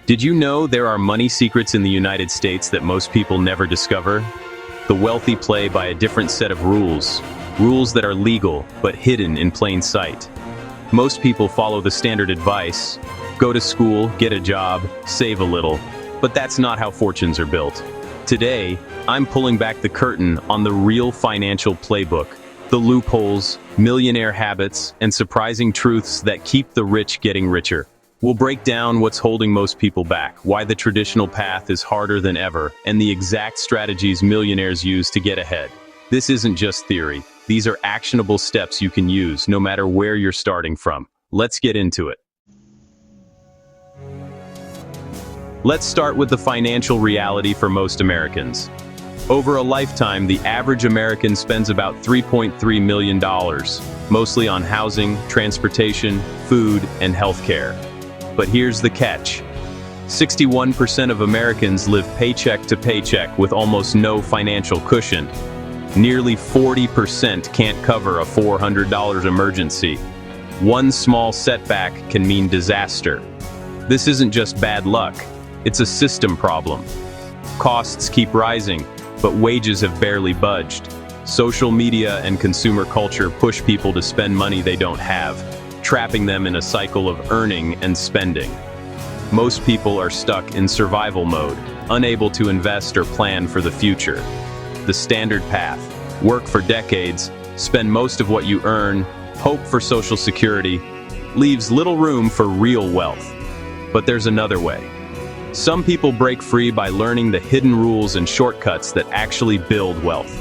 Did you know there are money secrets in the United States that most people never discover? The wealthy play by a different set of rules. Rules that are legal, but hidden in plain sight. Most people follow the standard advice: go to school, get a job, save a little. But that's not how fortunes are built. Today, I'm pulling back the curtain on the real financial playbook, the loopholes, millionaire habits, and surprising truths that keep the rich getting richer. We'll break down what's holding most people back, why the traditional path is harder than ever, and the exact strategies millionaires use to get ahead. This isn't just theory. These are actionable steps you can use, no matter where you're starting from. Let's get into it. Let's start with the financial reality for most Americans. Over a lifetime, the average American spends about $3.3 million, mostly on housing, transportation, food, and healthcare. But here's the catch. 61% of Americans live paycheck to paycheck with almost no financial cushion. Nearly 40% can't cover a $400 emergency. One small setback can mean disaster. This isn't just bad luck, it's a system problem. Costs keep rising, but wages have barely budged. Social media and consumer culture push people to spend money they don't have, trapping them in a cycle of earning and spending. Most people are stuck in survival mode, unable to invest or plan for the future. The standard path: work for decades, spend most of what you earn, hope for Social Security, leaves little room for real wealth. But there's another way. Some people break free by learning the hidden rules and shortcuts that actually build wealth.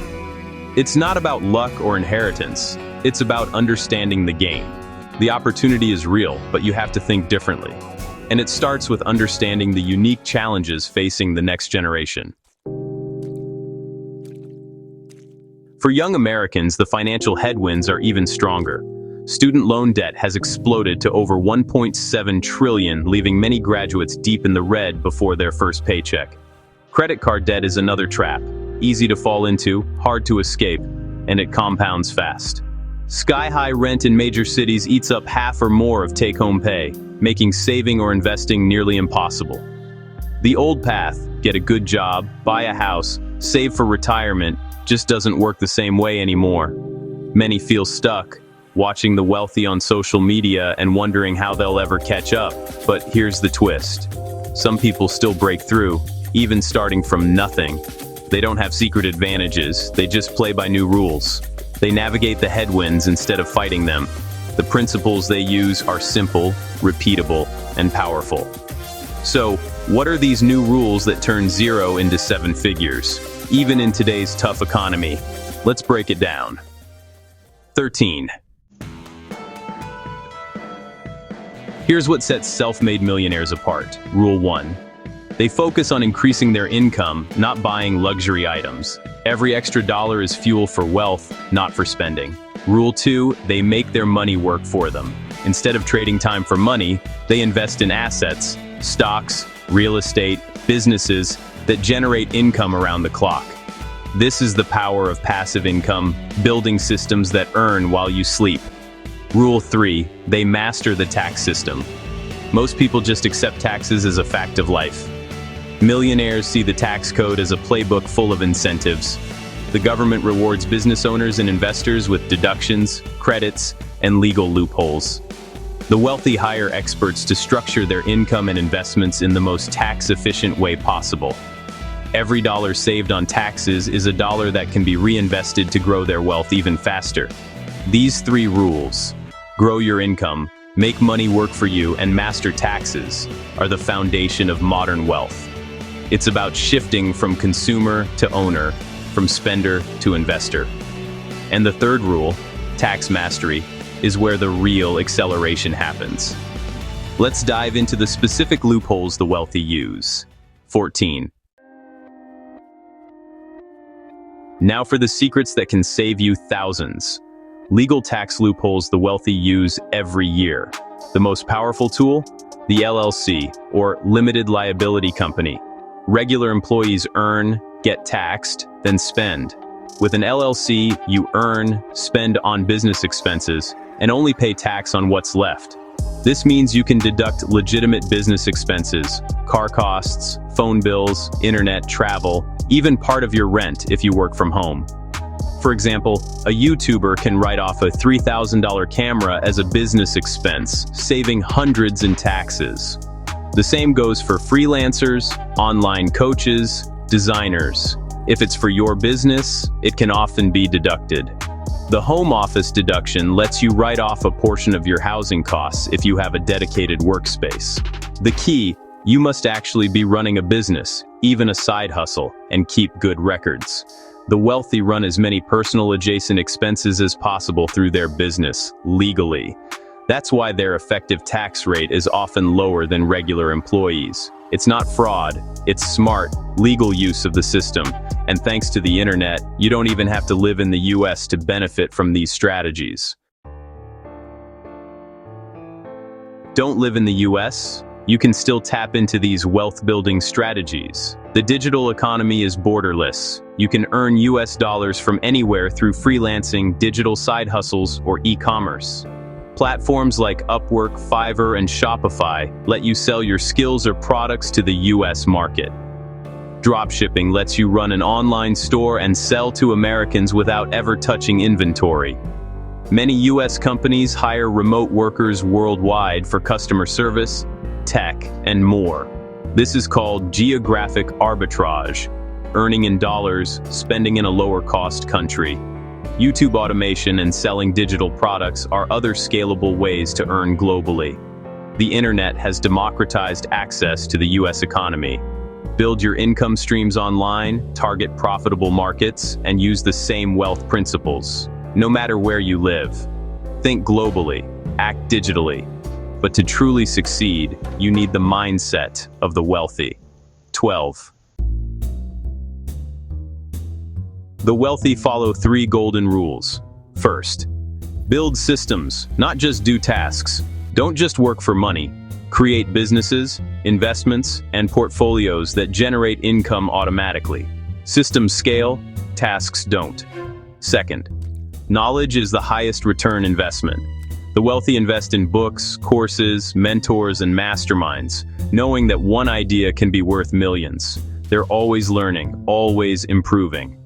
It's not about luck or inheritance, it's about understanding the game. The opportunity is real, but you have to think differently. And it starts with understanding the unique challenges facing the next generation. For young Americans, the financial headwinds are even stronger. Student loan debt has exploded to over $1.7 trillion, leaving many graduates deep in the red before their first paycheck. Credit card debt is another trap. Easy to fall into, hard to escape, and it compounds fast. Sky-high rent in major cities eats up half or more of take-home pay, making saving or investing nearly impossible. The old path, get a good job, buy a house, save for retirement, just doesn't work the same way anymore. Many feel stuck, watching the wealthy on social media and wondering how they'll ever catch up. But here's the twist. Some people still break through, even starting from nothing. They don't have secret advantages, they just play by new rules. They navigate the headwinds instead of fighting them. The principles they use are simple, repeatable, and powerful. So, what are these new rules that turn zero into seven figures, even in today's tough economy? Let's break it down. 13. Here's what sets self-made millionaires apart. Rule 1. They focus on increasing their income, not buying luxury items. Every extra dollar is fuel for wealth, not for spending. Rule 2. They make their money work for them. Instead of trading time for money, they invest in assets, stocks, real estate, businesses that generate income around the clock. This is the power of passive income, building systems that earn while you sleep. Rule 3. They master the tax system. Most people just accept taxes as a fact of life. Millionaires see the tax code as a playbook full of incentives. The government rewards business owners and investors with deductions, credits, and legal loopholes. The wealthy hire experts to structure their income and investments in the most tax-efficient way possible. Every dollar saved on taxes is a dollar that can be reinvested to grow their wealth even faster. These three rules: grow your income, make money work for you, and master taxes, are the foundation of modern wealth. It's about shifting from consumer to owner, from spender to investor. And the third rule, tax mastery, is where the real acceleration happens. Let's dive into the specific loopholes the wealthy use. 14. Now for the secrets that can save you thousands. Legal tax loopholes the wealthy use every year. The most powerful tool? The LLC, or limited liability company. Regular employees earn, get taxed, then spend. With an LLC, you earn, spend on business expenses, and only pay tax on what's left. This means you can deduct legitimate business expenses, car costs, phone bills, internet, travel, even part of your rent if you work from home. For example, a YouTuber can write off a $3,000 camera as a business expense, saving hundreds in taxes. The same goes for freelancers, online coaches, designers. If it's for your business, it can often be deducted. The home office deduction lets you write off a portion of your housing costs if you have a dedicated workspace. The key, you must actually be running a business, even a side hustle, and keep good records. The wealthy run as many personal adjacent expenses as possible through their business, legally. That's why their effective tax rate is often lower than regular employees. It's not fraud, it's smart, legal use of the system. And thanks to the internet, you don't even have to live in the US to benefit from these strategies. Don't live in the US? You can still tap into these wealth-building strategies. The digital economy is borderless. You can earn US dollars from anywhere through freelancing, digital side hustles, or e-commerce. Platforms like Upwork, Fiverr, and Shopify let you sell your skills or products to the US market. Dropshipping lets you run an online store and sell to Americans without ever touching inventory. Many US companies hire remote workers worldwide for customer service, tech, and more. This is called geographic arbitrage, earning in dollars, spending in a lower-cost country. YouTube automation and selling digital products are other scalable ways to earn globally. The internet has democratized access to the US economy. Build your income streams online, target profitable markets, and use the same wealth principles, no matter where you live. Think globally, act digitally. But to truly succeed, you need the mindset of the wealthy. 12. The wealthy follow 3 golden rules. First, build systems, not just do tasks. Don't just work for money. Create businesses, investments, and portfolios that generate income automatically. Systems scale, tasks don't. Second, knowledge is the highest return investment. The wealthy invest in books, courses, mentors, and masterminds, knowing that one idea can be worth millions. They're always learning, always improving.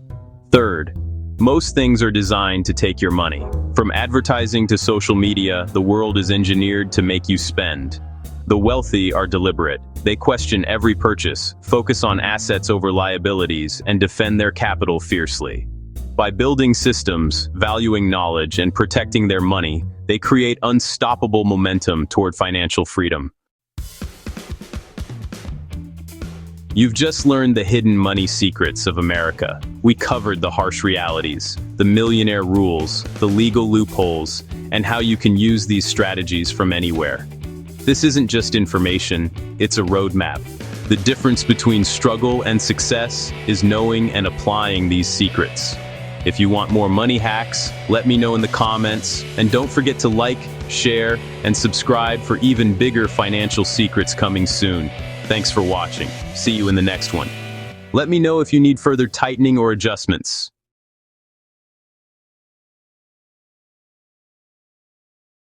Third, most things are designed to take your money. From advertising to social media, the world is engineered to make you spend. The wealthy are deliberate. They question every purchase, focus on assets over liabilities, and defend their capital fiercely. By building systems, valuing knowledge, and protecting their money, they create unstoppable momentum toward financial freedom. You've just learned the hidden money secrets of America. We covered the harsh realities, the millionaire rules, the legal loopholes, and how you can use these strategies from anywhere. This isn't just information, it's a roadmap. The difference between struggle and success is knowing and applying these secrets. If you want more money hacks, let me know in the comments, and don't forget to like, share, and subscribe for even bigger financial secrets coming soon. Thanks for watching. See you in the next one. Let me know if you need further tightening or adjustments.